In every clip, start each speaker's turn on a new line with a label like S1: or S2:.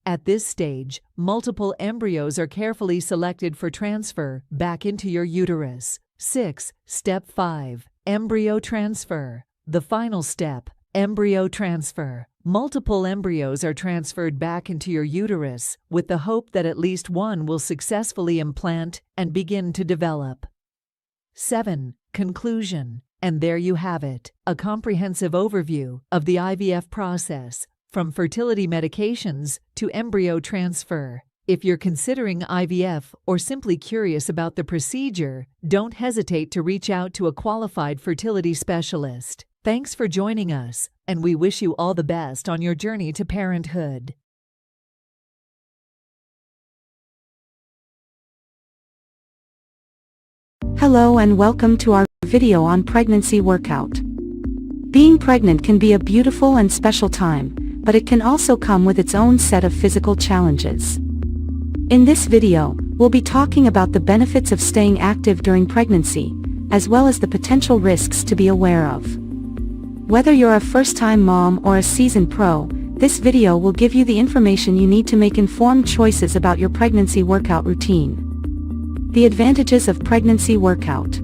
S1: At this stage, multiple embryos are carefully selected for transfer back into your uterus. 6. Step 5. Embryo transfer. The final step, embryo transfer. Multiple embryos are transferred back into your uterus with the hope that at least one will successfully implant and begin to develop. 7. Conclusion. And there you have it, a comprehensive overview of the IVF process, from fertility medications to embryo transfer. If you're considering IVF or simply curious about the procedure, don't hesitate to reach out to a qualified fertility specialist. Thanks for joining us, and we wish you all the best on your journey to parenthood.
S2: Hello and welcome to our video on pregnancy workout. Being pregnant can be a beautiful and special time, but it can also come with its own set of physical challenges. In this video, we'll be talking about the benefits of staying active during pregnancy, as well as the potential risks to be aware of. Whether you're a first-time mom or a seasoned pro, this video will give you the information you need to make informed choices about your pregnancy workout routine. The advantages of pregnancy workout.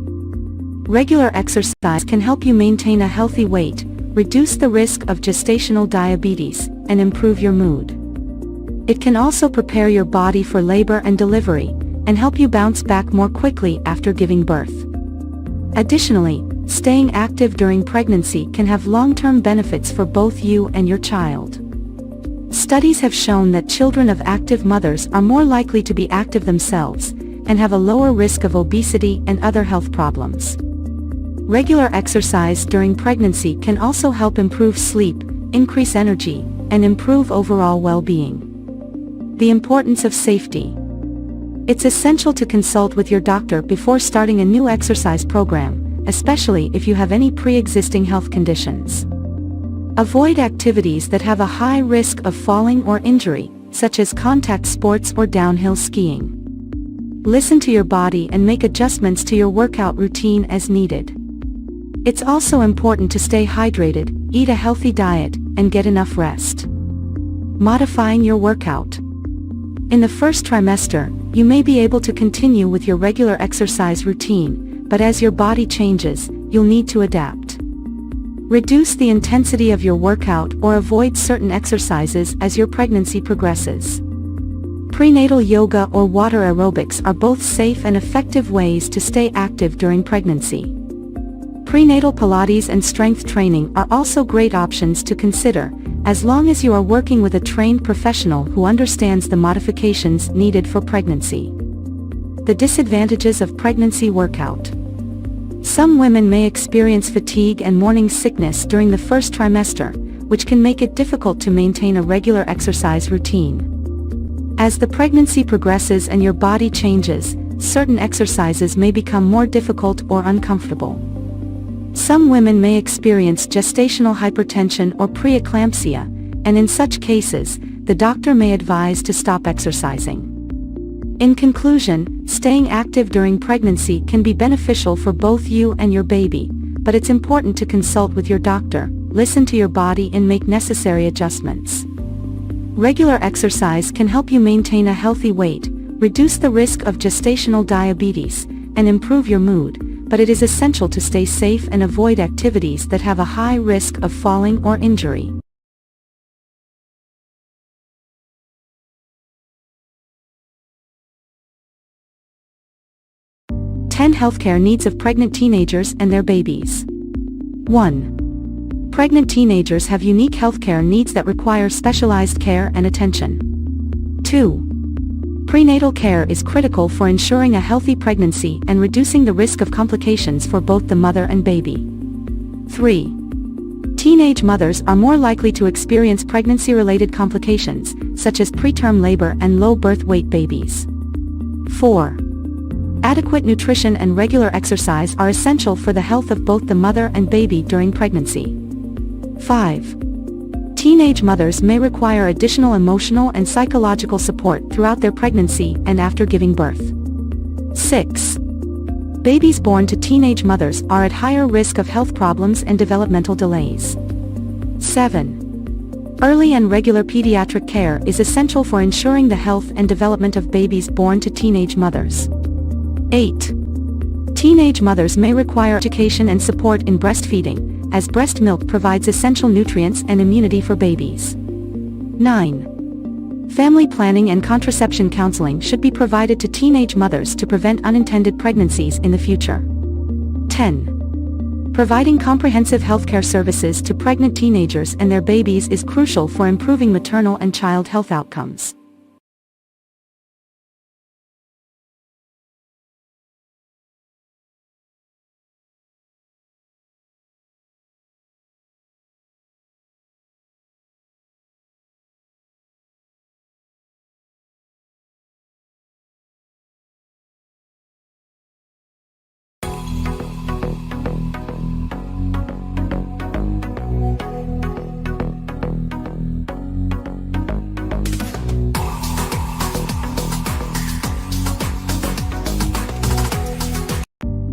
S2: Regular exercise can help you maintain a healthy weight, reduce the risk of gestational diabetes, and improve your mood. It can also prepare your body for labor and delivery, and help you bounce back more quickly after giving birth. Additionally, staying active during pregnancy can have long-term benefits for both you and your child. Studies have shown that children of active mothers are more likely to be active themselves, and have a lower risk of obesity and other health problems. Regular exercise during pregnancy can also help improve sleep, increase energy, and improve overall well-being. The importance of safety. It's essential to consult with your doctor before starting a new exercise program, especially if you have any pre-existing health conditions. Avoid activities that have a high risk of falling or injury, such as contact sports or downhill skiing. Listen to your body and make adjustments to your workout routine as needed. It's also important to stay hydrated, eat a healthy diet, and get enough rest. Modifying your workout. In the first trimester, you may be able to continue with your regular exercise routine, but as your body changes, you'll need to adapt. Reduce the intensity of your workout or avoid certain exercises as your pregnancy progresses. Prenatal yoga or water aerobics are both safe and effective ways to stay active during pregnancy. Prenatal Pilates and strength training are also great options to consider, as long as you are working with a trained professional who understands the modifications needed for pregnancy. The disadvantages of pregnancy workout. Some women may experience fatigue and morning sickness during the first trimester, which can make it difficult to maintain a regular exercise routine. As the pregnancy progresses and your body changes, certain exercises may become more difficult or uncomfortable. Some women may experience gestational hypertension or preeclampsia, and in such cases, the doctor may advise to stop exercising. In conclusion, staying active during pregnancy can be beneficial for both you and your baby, but it's important to consult with your doctor, listen to your body and make necessary adjustments. Regular exercise can help you maintain a healthy weight, reduce the risk of gestational diabetes, and improve your mood, but it is essential to stay safe and avoid activities that have a high risk of falling or injury. Ten healthcare needs of pregnant teenagers and their babies. 1. Pregnant teenagers have unique healthcare needs that require specialized care and attention. 2. Prenatal care is critical for ensuring a healthy pregnancy and reducing the risk of complications for both the mother and baby. 3. Teenage mothers are more likely to experience pregnancy-related complications, such as preterm labor and low birth weight babies. 4. Adequate nutrition and regular exercise are essential for the health of both the mother and baby during pregnancy. 5. Teenage mothers may require additional emotional and psychological support throughout their pregnancy and after giving birth. 6. Babies born to teenage mothers are at higher risk of health problems and developmental delays. 7. Early and regular pediatric care is essential for ensuring the health and development of babies born to teenage mothers. 8. Teenage mothers may require education and support in breastfeeding, as breast milk provides essential nutrients and immunity for babies. 9. Family planning and contraception counseling should be provided to teenage mothers to prevent unintended pregnancies in the future. 10. Providing comprehensive healthcare services to pregnant teenagers and their babies is crucial for improving maternal and child health outcomes.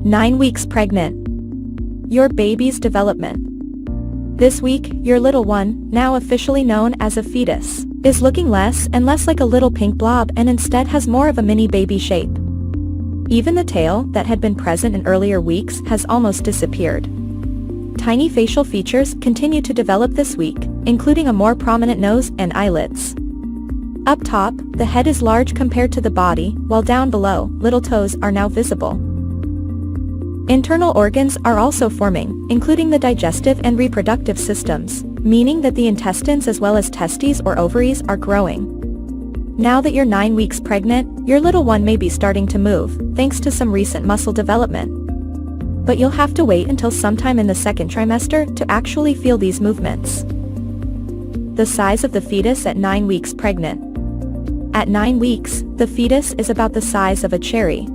S3: Nine weeks pregnant. Your baby's development. This week, your little one, now officially known as a fetus, is looking less and less like a little pink blob and instead has more of a mini baby shape. Even the tail that had been present in earlier weeks has almost disappeared. Tiny facial features continue to develop this week, including a more prominent nose and eyelids. Up top, the head is large compared to the body, while down below, little toes are now visible. Internal organs are also forming, including the digestive and reproductive systems, meaning that the intestines as well as testes or ovaries are growing. Now that you're 9 weeks pregnant, your little one may be starting to move, thanks to some recent muscle development. But you'll have to wait until sometime in the second trimester to actually feel these movements. The size of the fetus at 9 weeks pregnant. At 9 weeks, the fetus is about the size of a cherry.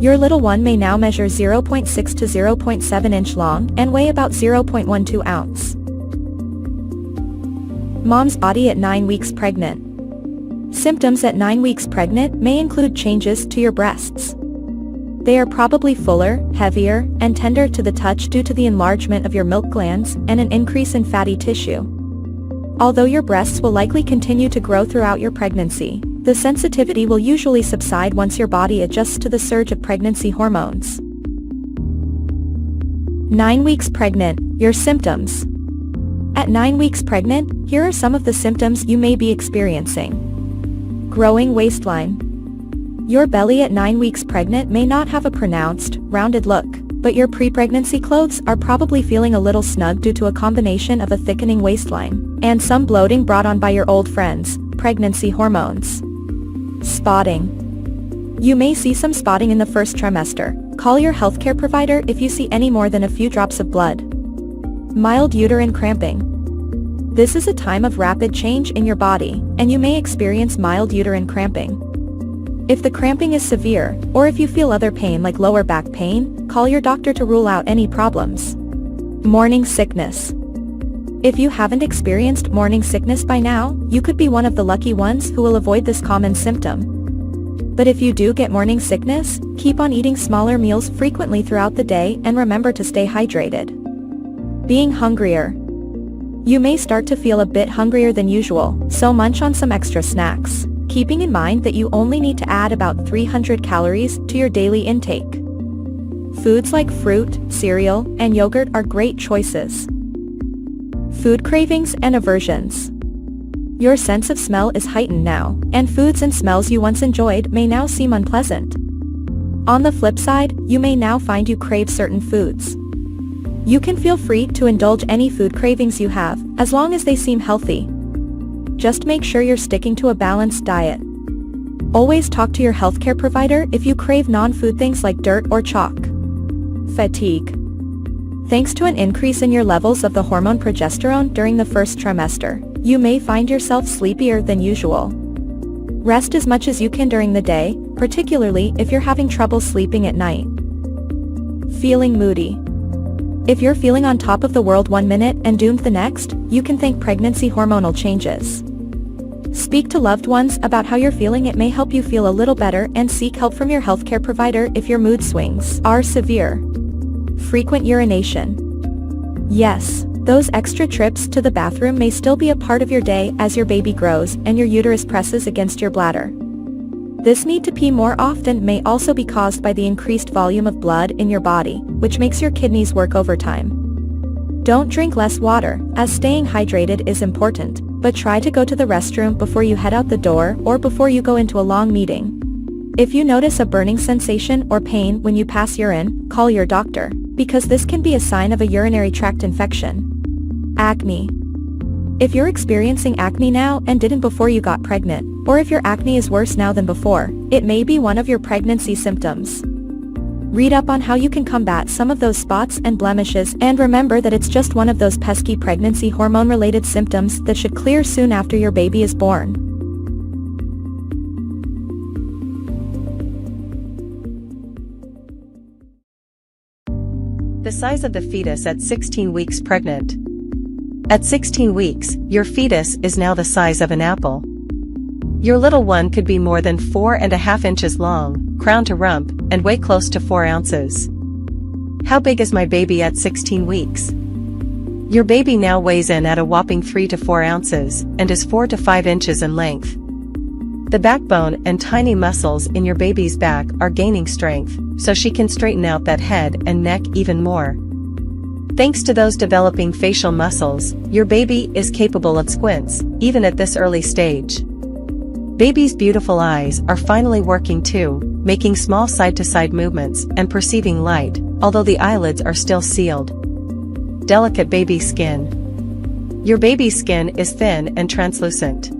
S3: Your little one may now measure 0.6 to 0.7 inch long and weigh about 0.12 ounce. Mom's body at 9 weeks pregnant. Symptoms at 9 weeks pregnant may include changes to your breasts. They are probably fuller, heavier, and tender to the touch due to the enlargement of your milk glands and an increase in fatty tissue. Although your breasts will likely continue to grow throughout your pregnancy, the sensitivity will usually subside once your body adjusts to the surge of pregnancy hormones. 9 weeks pregnant, your symptoms. At 9 weeks pregnant, here are some of the symptoms you may be experiencing. Growing waistline. Your belly at 9 weeks pregnant may not have a pronounced, rounded look, but your pre-pregnancy clothes are probably feeling a little snug due to a combination of a thickening waistline and some bloating brought on by your old friends, pregnancy hormones. Spotting. You may see some spotting in the first trimester. Call your healthcare provider if you see any more than a few drops of blood. Mild uterine cramping. This is a time of rapid change in your body, and you may experience mild uterine cramping. If the cramping is severe, or if you feel other pain like lower back pain, call your doctor to rule out any problems. Morning sickness. If you haven't experienced morning sickness by now, you could be one of the lucky ones who will avoid this common symptom. But if you do get morning sickness, keep on eating smaller meals frequently throughout the day and remember to stay hydrated. Being hungrier. You may start to feel a bit hungrier than usual, so munch on some extra snacks, keeping in mind that you only need to add about 300 calories to your daily intake. Foods like fruit, cereal, and yogurt are great choices. Food cravings and aversions. Your sense of smell is heightened now, and foods and smells you once enjoyed may now seem unpleasant. On the flip side, you may now find you crave certain foods. You can feel free to indulge any food cravings you have, as long as they seem healthy. Just make sure you're sticking to a balanced diet. Always talk to your healthcare provider if you crave non-food things like dirt or chalk. Fatigue. Thanks to an increase in your levels of the hormone progesterone during the first trimester, you may find yourself sleepier than usual. Rest as much as you can during the day, particularly if you're having trouble sleeping at night. Feeling moody. If you're feeling on top of the world 1 minute and doomed the next, you can thank pregnancy hormonal changes. Speak to loved ones about how you're feeling. It may help you feel a little better, and seek help from your healthcare provider if your mood swings are severe. Frequent urination. Yes, Those extra trips to the bathroom may still be a part of your day as your baby grows and your uterus presses against your bladder. This need to pee more often may also be caused by the increased volume of blood in your body, which makes your kidneys work overtime. Don't drink less water, as staying hydrated is important, but try to go to the restroom before you head out the door or before you go into a long meeting. If you notice a burning sensation or pain when you pass urine, call your doctor, because this can be a sign of a urinary tract infection. Acne. If you're experiencing acne now and didn't before you got pregnant, or if your acne is worse now than before, it may be one of your pregnancy symptoms. Read up on how you can combat some of those spots and blemishes, and remember that it's just one of those pesky pregnancy hormone-related symptoms that should clear soon after your baby is born.
S4: The size of the fetus at 16 weeks pregnant. At 16 weeks, your fetus is now the size of an apple. Your little one could be more than 4.5 inches long, crown to rump, and weigh close to 4 ounces. How big is my baby at 16 weeks? Your baby now weighs in at a whopping 3 to 4 ounces, and is 4 to 5 inches in length. The backbone and tiny muscles in your baby's back are gaining strength, so she can straighten out that head and neck even more. Thanks to those developing facial muscles, your baby is capable of squints, even at this early stage. Baby's beautiful eyes are finally working too, making small side-to-side movements and perceiving light, although the eyelids are still sealed. Delicate baby skin. Your baby's skin is thin and translucent.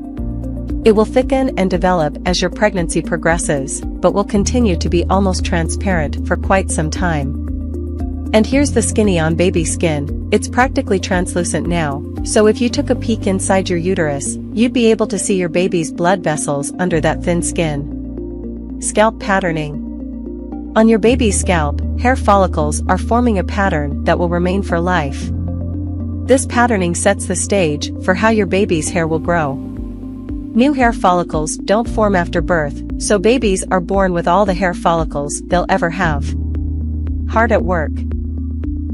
S4: It will thicken and develop as your pregnancy progresses, but will continue to be almost transparent for quite some time. And here's the skinny on baby skin, it's practically translucent now, so if you took a peek inside your uterus, you'd be able to see your baby's blood vessels under that thin skin. Scalp patterning. On your baby's scalp, hair follicles are forming a pattern that will remain for life. This patterning sets the stage for how your baby's hair will grow. New hair follicles don't form after birth, so babies are born with all the hair follicles they'll ever have. Heart at work.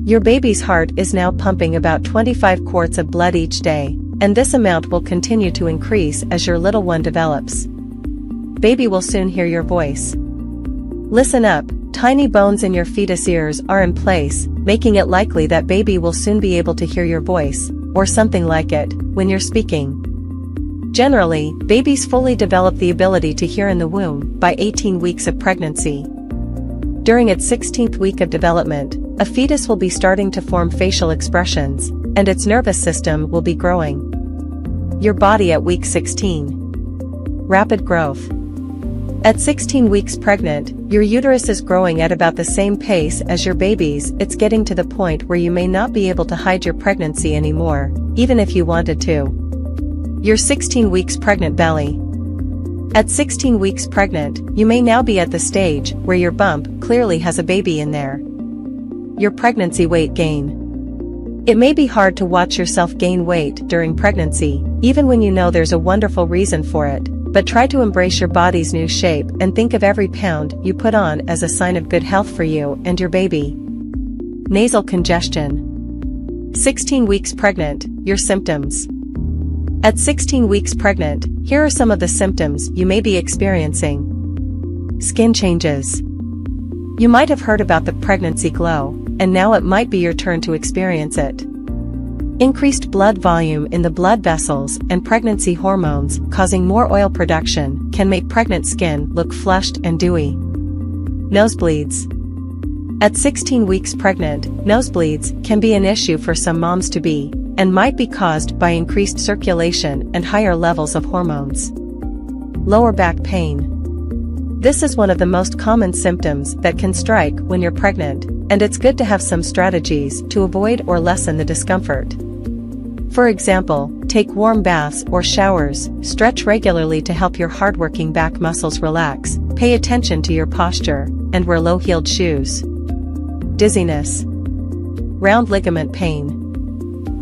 S4: Your baby's heart is now pumping about 25 quarts of blood each day, and this amount will continue to increase as your little one develops. Baby will soon hear your voice. Listen up, tiny bones in your fetus ears are in place, making it likely that baby will soon be able to hear your voice, or something like it, when you're speaking. Generally, babies fully develop the ability to hear in the womb by 18 weeks of pregnancy. During its 16th week of development, a fetus will be starting to form facial expressions, and its nervous system will be growing. Your body at week 16. Rapid growth. At 16 weeks pregnant, your uterus is growing at about the same pace as your baby's. It's getting to the point where you may not be able to hide your pregnancy anymore, even if you wanted to. Your 16 weeks pregnant belly. At 16 weeks pregnant, you may now be at the stage where your bump clearly has a baby in there. Your pregnancy weight gain. It may be hard to watch yourself gain weight during pregnancy, even when you know there's a wonderful reason for it, but try to embrace your body's new shape and think of every pound you put on as a sign of good health for you and your baby. Nasal congestion. 16 weeks pregnant, your symptoms. At 16 weeks pregnant, here are some of the symptoms you may be experiencing. Skin changes. You might have heard about the pregnancy glow, and now it might be your turn to experience it. Increased blood volume in the blood vessels and pregnancy hormones causing more oil production can make pregnant skin look flushed and dewy. Nosebleeds. At 16 weeks pregnant, nosebleeds can be an issue for some moms-to-be, and might be caused by increased circulation and higher levels of hormones. Lower back pain. This is one of the most common symptoms that can strike when you're pregnant, and it's good to have some strategies to avoid or lessen the discomfort. For example, take warm baths or showers, stretch regularly to help your hardworking back muscles relax, pay attention to your posture, and wear low-heeled shoes. Dizziness. Round ligament pain.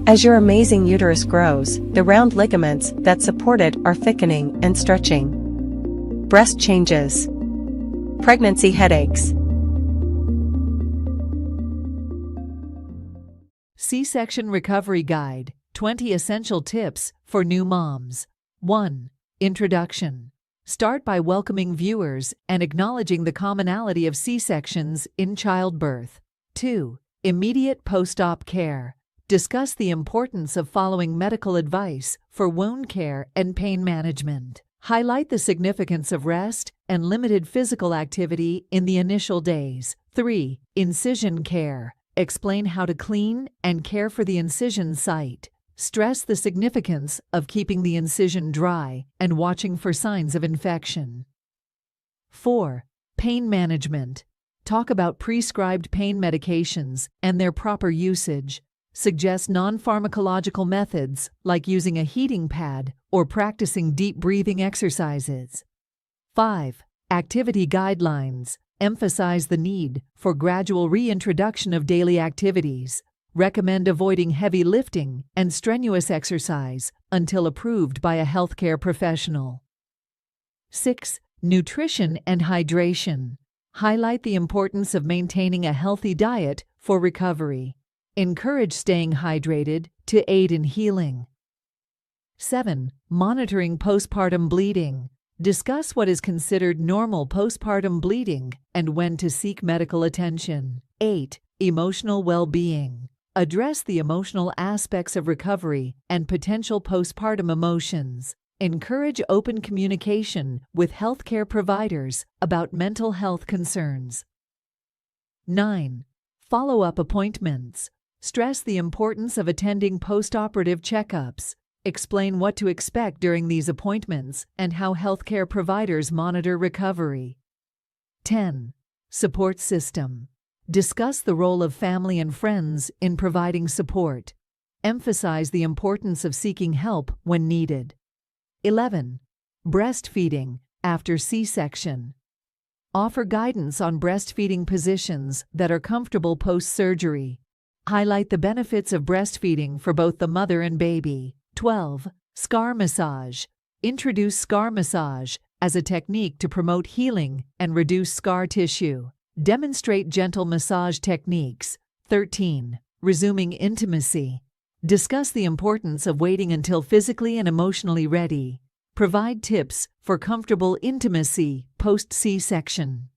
S4: As your amazing uterus grows, the round ligaments that support it are thickening and stretching. Breast changes. Pregnancy headaches.
S1: C-Section Recovery Guide, 20 Essential Tips for New Moms. 1. Introduction. Start by welcoming viewers and acknowledging the commonality of C-sections in childbirth. 2. Immediate post-op care. Discuss the importance of following medical advice for wound care and pain management. Highlight the significance of rest and limited physical activity in the initial days. 3. Incision care. Explain how to clean and care for the incision site. Stress the significance of keeping the incision dry and watching for signs of infection. 4. Pain management. Talk about prescribed pain medications and their proper usage. Suggest non-pharmacological methods like using a heating pad or practicing deep breathing exercises. 5. Activity guidelines. Emphasize the need for gradual reintroduction of daily activities. Recommend avoiding heavy lifting and strenuous exercise until approved by a healthcare professional. 6. Nutrition and hydration. Highlight the importance of maintaining a healthy diet for recovery. Encourage staying hydrated to aid in healing. 7. Monitoring postpartum bleeding. Discuss what is considered normal postpartum bleeding and when to seek medical attention. 8. Emotional well-being. Address the emotional aspects of recovery and potential postpartum emotions. Encourage open communication with healthcare providers about mental health concerns. 9. Follow-up appointments. Stress the importance of attending postoperative checkups. Explain what to expect during these appointments and how healthcare providers monitor recovery. 10. Support system. Discuss the role of family and friends in providing support. Emphasize the importance of seeking help when needed. 11. Breastfeeding after C-section. Offer guidance on breastfeeding positions that are comfortable post-surgery. Highlight the benefits of breastfeeding for both the mother and baby. 12. Scar massage. Introduce scar massage as a technique to promote healing and reduce scar tissue. Demonstrate gentle massage techniques. 13. Resuming intimacy. Discuss the importance of waiting until physically and emotionally ready. Provide tips for comfortable intimacy post-C-section.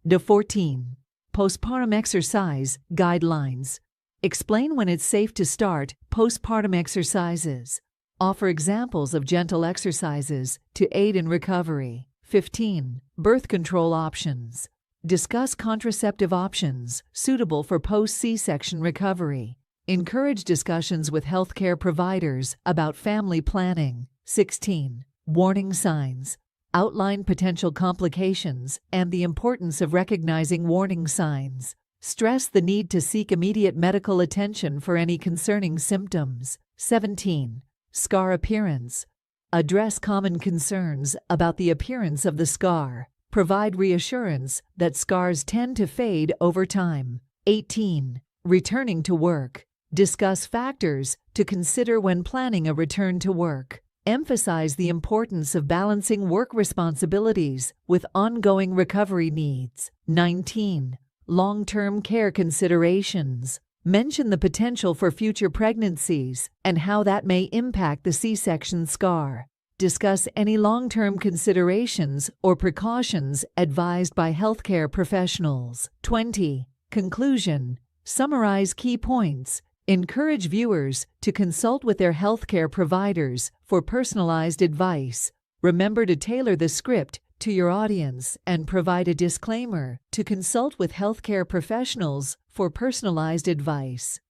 S1: 14. Postpartum exercise guidelines. Explain when it's safe to start postpartum exercises. Offer examples of gentle exercises to aid in recovery. 15. Birth control options. Discuss contraceptive options suitable for post-C-section recovery. Encourage discussions with healthcare providers about family planning. 16. Warning signs. Outline potential complications and the importance of recognizing warning signs. Stress the need to seek immediate medical attention for any concerning symptoms. 17. Scar appearance. Address common concerns about the appearance of the scar. Provide reassurance that scars tend to fade over time. 18. Returning to work. Discuss factors to consider when planning a return to work. Emphasize the importance of balancing work responsibilities with ongoing recovery needs. 19. Long-term care considerations. Mention the potential for future pregnancies and how that may impact the C-section scar. Discuss any long-term considerations or precautions advised by healthcare professionals. 20. Conclusion. Summarize key points. Encourage viewers to consult with their healthcare providers for personalized advice. Remember to tailor the script to your audience and provide a disclaimer to consult with healthcare professionals for personalized advice.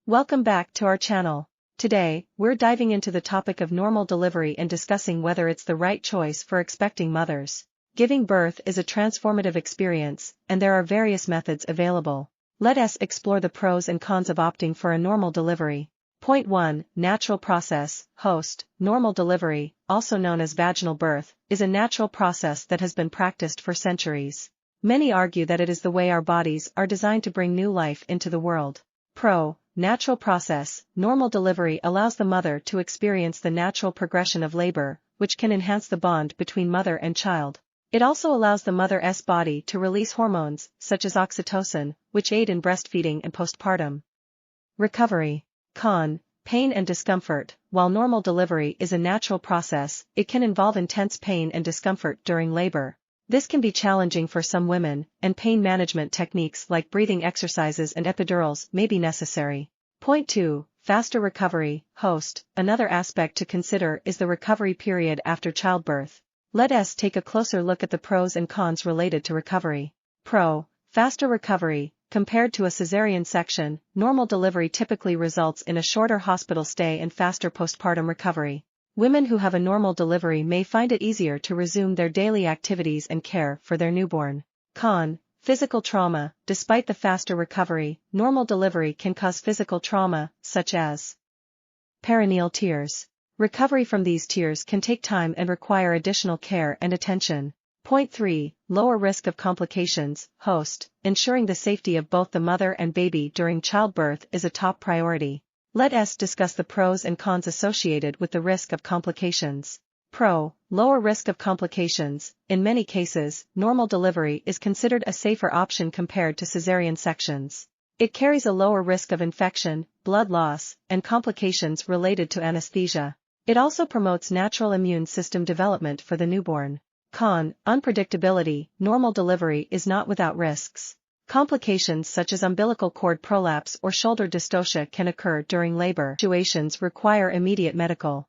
S4: Welcome back to our channel. Today, we're diving into the topic of normal delivery and discussing whether it's the right choice for expecting mothers. Giving birth is a transformative experience, and there are various methods available. Let us explore the pros and cons of opting for a normal delivery. Point 1. Natural process. Host. Normal delivery, also known as vaginal birth, is a natural process that has been practiced for centuries. Many argue that it is the way our bodies are designed to bring new life into the world. Pro. Natural process. Normal delivery allows the mother to experience the natural progression of labor, which can enhance the bond between mother and child. It also allows the mother's body to release hormones, such as oxytocin, which aid in breastfeeding and postpartum recovery. Con, pain and discomfort. While normal delivery is a natural process, it can involve intense pain and discomfort during labor. This can be challenging for some women, and pain management techniques like breathing exercises and epidurals may be necessary. Point 2. Faster recovery. Host. Another aspect to consider is the recovery period after childbirth. Let us take a closer look at the pros and cons related to recovery. Pro. Faster recovery. Compared to a cesarean section, normal delivery typically results in a shorter hospital stay and faster postpartum recovery. Women who have a normal delivery may find it easier to resume their daily activities and care for their newborn. Con. Physical trauma. Despite the faster recovery, normal delivery can cause physical trauma, such as perineal tears. Recovery from these tears can take time and require additional care and attention. Point 3. Lower risk of complications. Host. Ensuring the safety of both the mother and baby during childbirth is a top priority. Let us discuss the pros and cons associated with the risk of complications. Pro. Lower risk of complications. In many cases, normal delivery is considered a safer option compared to cesarean sections. It carries a lower risk of infection, blood loss, and complications related to anesthesia. It also promotes natural immune system development for the newborn. Con. Unpredictability. Normal delivery is not without risks. Complications such as umbilical cord prolapse or shoulder dystocia can occur during labor. Situations require immediate medical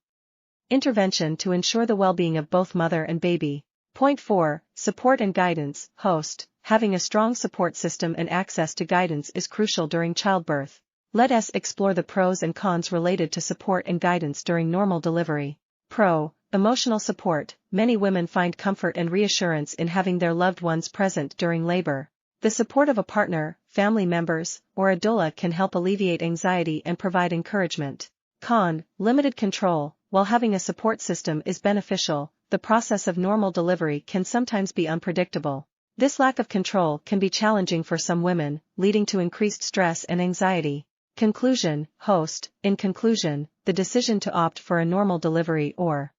S4: intervention to ensure the well-being of both mother and baby. Point 4. Support and guidance. Host. Having a strong support system and access to guidance is crucial during childbirth. Let us explore the pros and cons related to support and guidance during normal delivery. Pro. Emotional support. Many women find comfort and reassurance in having their loved ones present during labor. The support of a partner, family members, or a doula can help alleviate anxiety and provide encouragement. Con. Limited control. While having a support system is beneficial, the process of normal delivery can sometimes be unpredictable. This lack of control can be challenging for some women, leading to increased stress and anxiety. Conclusion. Host. In conclusion, the decision to opt for a normal delivery or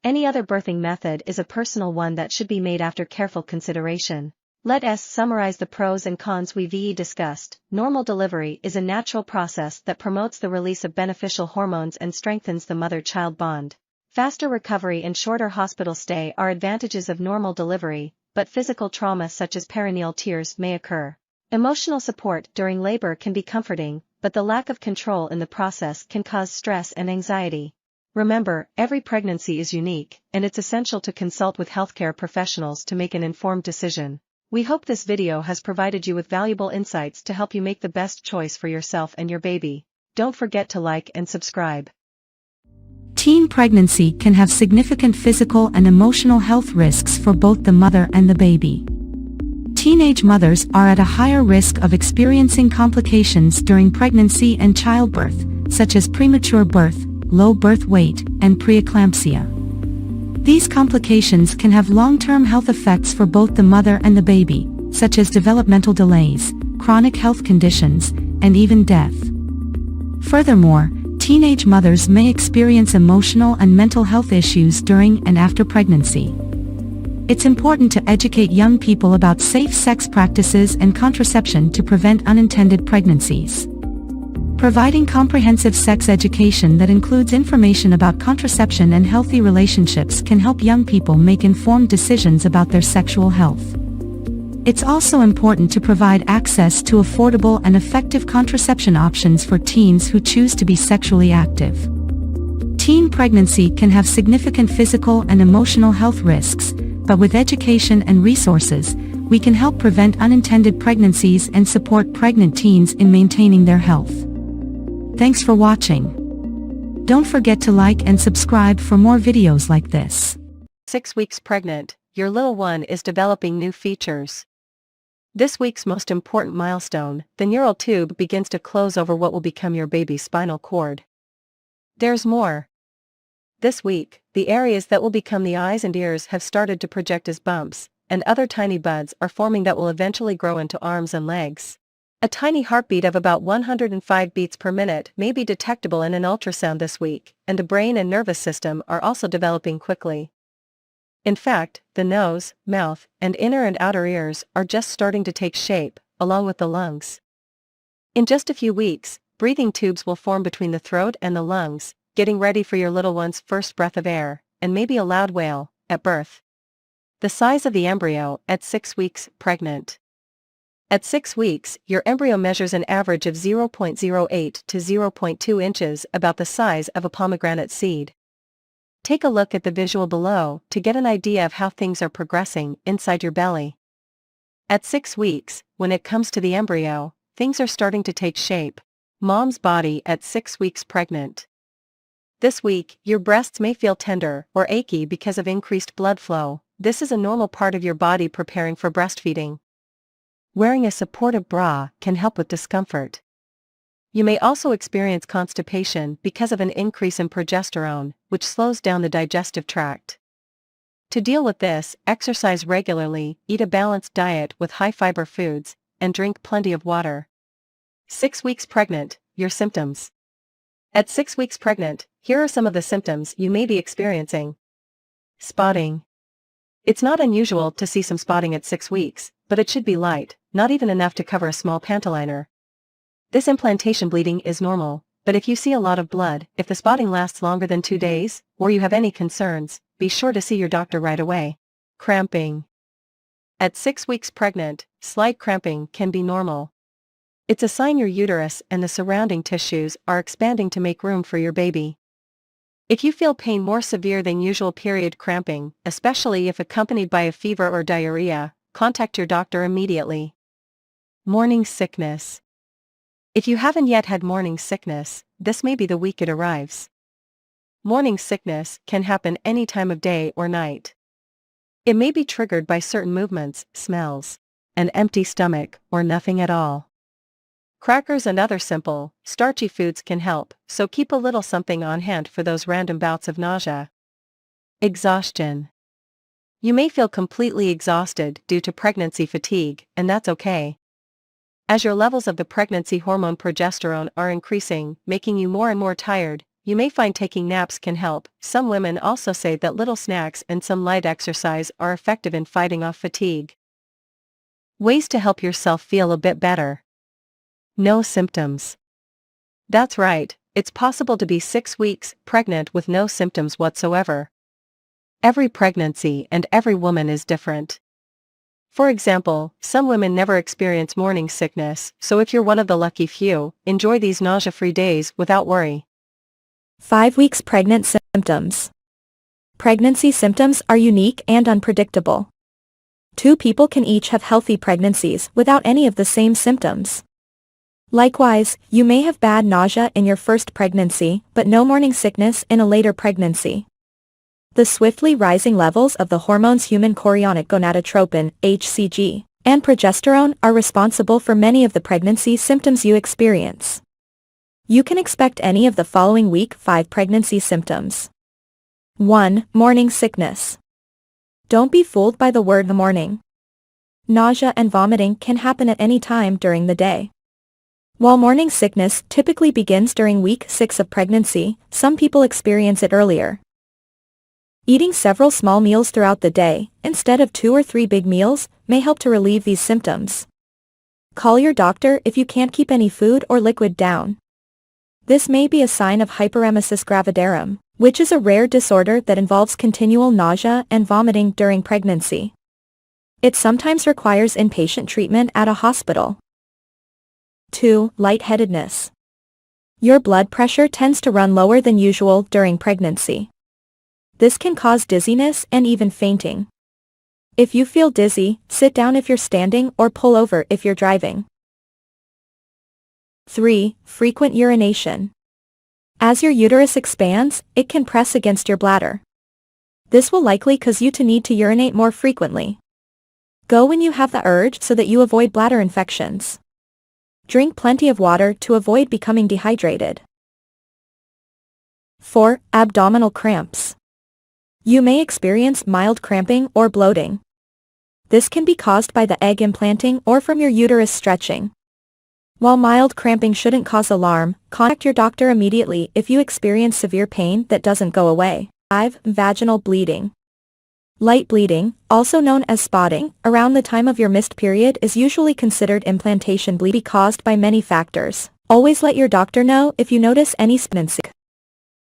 S4: any other birthing method is a personal one that should be made after careful consideration. Let us summarize the pros and cons we've discussed. Normal delivery is a natural process that promotes the release of beneficial hormones and strengthens the mother-child bond. Faster recovery and shorter hospital stay are advantages of normal delivery, but physical trauma such as perineal tears may occur. Emotional support during labor can be comforting, but the lack of control in the process can cause stress and anxiety. Remember, every pregnancy is unique, and it's essential to consult with healthcare professionals to make an informed decision. We hope this video has provided you with valuable insights to help you make the best choice for yourself and your baby. Don't forget to like and subscribe.
S2: Teen pregnancy can have significant physical and emotional health risks for both the mother and the baby. Teenage mothers are at a higher risk of experiencing complications during pregnancy and childbirth, such as premature birth, low birth weight, and preeclampsia. These complications can have long-term health effects for both the mother and the baby, such as developmental delays, chronic health conditions, and even death. Furthermore, teenage mothers may experience emotional and mental health issues during and after pregnancy. It's important to educate young people about safe sex practices and contraception to prevent unintended pregnancies. Providing comprehensive sex education that includes information about contraception and healthy relationships can help young people make informed decisions about their sexual health. It's also important to provide access to affordable and effective contraception options for teens who choose to be sexually active. Teen pregnancy can have significant physical and emotional health risks, but with education and resources, we can help prevent unintended pregnancies and support pregnant teens in maintaining their health. Thanks for watching. Don't forget to like and subscribe for more videos like this.
S4: 6 weeks pregnant, your little one is developing new features. This week's most important milestone, the neural tube begins to close over what will become your baby's spinal cord. There's more. This week, the areas that will become the eyes and ears have started to project as bumps, and other tiny buds are forming that will eventually grow into arms and legs. A tiny heartbeat of about 105 beats per minute may be detectable in an ultrasound this week, and the brain and nervous system are also developing quickly. In fact, the nose, mouth, and inner and outer ears are just starting to take shape, along with the lungs. In just a few weeks, breathing tubes will form between the throat and the lungs, getting ready for your little one's first breath of air, and maybe a loud wail, at birth. The size of the embryo at 6 weeks pregnant. At 6 weeks, your embryo measures an average of 0.08 to 0.2 inches, about the size of a pomegranate seed. Take a look at the visual below to get an idea of how things are progressing inside your belly. At 6 weeks, when it comes to the embryo, things are starting to take shape. Mom's body at 6 weeks pregnant. This week, your breasts may feel tender or achy because of increased blood flow. This is a normal part of your body preparing for breastfeeding. Wearing a supportive bra can help with discomfort. You may also experience constipation because of an increase in progesterone, which slows down the digestive tract. To deal with this, exercise regularly, eat a balanced diet with high-fiber foods, and drink plenty of water. 6 weeks pregnant, your symptoms. At 6 weeks pregnant, here are some of the symptoms you may be experiencing. Spotting. It's not unusual to see some spotting at 6 weeks, but it should be light, not even enough to cover a small pantoliner. This implantation bleeding is normal, but if you see a lot of blood, if the spotting lasts longer than 2 days, or you have any concerns, be sure to see your doctor right away. Cramping. At 6 weeks pregnant, slight cramping can be normal. It's a sign your uterus and the surrounding tissues are expanding to make room for your baby. If you feel pain more severe than usual period cramping, especially if accompanied by a fever or diarrhea, contact your doctor immediately. Morning sickness. If you haven't yet had morning sickness, this may be the week it arrives. Morning sickness can happen any time of day or night. It may be triggered by certain movements, smells, an empty stomach, or nothing at all. Crackers and other simple, starchy foods can help, so keep a little something on hand for those random bouts of nausea. Exhaustion. You may feel completely exhausted due to pregnancy fatigue, and that's okay. As your levels of the pregnancy hormone progesterone are increasing, making you more and more tired, you may find taking naps can help. Some women also say that little snacks and some light exercise are effective in fighting off fatigue. Ways to help yourself feel a bit better. No symptoms. That's right, it's possible to be 6 weeks pregnant with no symptoms whatsoever. Every pregnancy and every woman is different. For example, some women never experience morning sickness, so if you're one of the lucky few, enjoy these nausea-free days without worry.
S3: 5 weeks pregnant symptoms. Pregnancy symptoms are unique and unpredictable. 2 people can each have healthy pregnancies without any of the same symptoms. Likewise, you may have bad nausea in your first pregnancy, but no morning sickness in a later pregnancy. The swiftly rising levels of the hormones human chorionic gonadotropin, HCG, and progesterone are responsible for many of the pregnancy symptoms you experience. You can expect any of the following week 5 pregnancy symptoms. 1. Morning sickness. Don't be fooled by the word the morning. Nausea and vomiting can happen at any time during the day. While morning sickness typically begins during week 6 of pregnancy, some people experience it earlier. Eating several small meals throughout the day, instead of 2 or 3 big meals, may help to relieve these symptoms. Call your doctor if you can't keep any food or liquid down. This may be a sign of hyperemesis gravidarum, which is a rare disorder that involves continual nausea and vomiting during pregnancy. It sometimes requires inpatient treatment at a hospital. 2. Lightheadedness. Your blood pressure tends to run lower than usual during pregnancy. This can cause dizziness and even fainting. If you feel dizzy, sit down if you're standing or pull over if you're driving. 3. Frequent urination. As your uterus expands, it can press against your bladder. This will likely cause you to need to urinate more frequently. Go when you have the urge so that you avoid bladder infections. Drink plenty of water to avoid becoming dehydrated. 4. Abdominal cramps. You may experience mild cramping or bloating. This can be caused by the egg implanting or from your uterus stretching. While mild cramping shouldn't cause alarm, contact your doctor immediately if you experience severe pain that doesn't go away. 5. Vaginal bleeding. Light bleeding, also known as spotting, around the time of your missed period is usually considered implantation bleeding caused by many factors. Always let your doctor know if you notice any pregnancy.